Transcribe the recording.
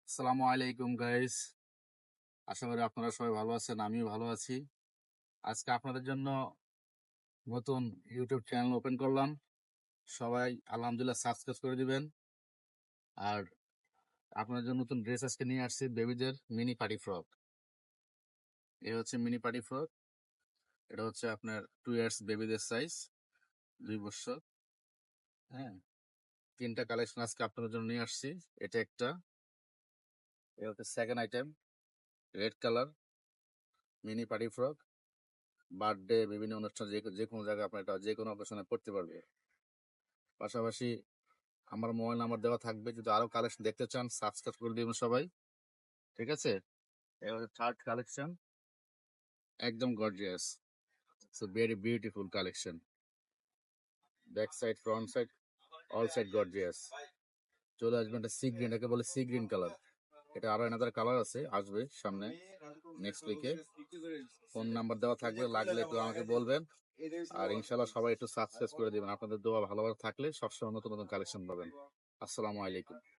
আসসালামু আলাইকুম গাইস। আশা করি আপনারা সবাই ভালো আছেন, আমিও ভালো আছি। আজকে আপনাদের জন্য নতুন ইউটিউব চ্যানেল ওপেন করলাম। সবাই আলহামদুলিল্লাহ সাবস্ক্রাইব করে দিবেন। আর আপনাদের জন্য নতুন ড্রেস আজকে নিয়ে আসছি, বেবিদের মিনি পার্টি ফ্রক। এ হচ্ছে মিনি পার্টি ফ্রক। এটা হচ্ছে আপনার 2 ইয়ার্স বেবিদের সাইজ, 2 বছর। হ্যাঁ, তিনটা কালেকশন আজকে আপনাদের জন্য নিয়ে আসছি। এটা একটা, এ হচ্ছে second item, red colour mini party frock. Birthday, বিভিন্ন অনুষ্ঠান, যে কোনো জায়গায় আপনার এটা যে কোনো অকেশনে পড়তে পারবে। পাশাপাশি আমার মোবাইল নাম্বার দেওয়া থাকবে, যদি আরো কালেকশন দেখতে চান সাবস্ক্রাইব করে দিবেন সবাই। ঠিক আছে, এটা হচ্ছে থার্ড কালেকশন, একদম gorgeous, so very beautiful collection. Back side, front side, all side gorgeous. চলে আসবেন, এটা সি গ্রিন, এটাকে বলে সি গ্রিন কালার। এটা আরো এনাদার কালার আছে, আসবে সামনে নেক্সট উইকে। ফোন নাম্বার দেওয়া থাকবে, লাগলে একটু আমাকে বলবেন। আর ইনশাল্লাহ সবাই একটু সাবস্ক্রাইব করে দিবেন। আপনাদের দোয়া ভালোভাবে থাকলে সবসময় নতুন নতুন কালেকশন পাবেন। আসসালামু আলাইকুম।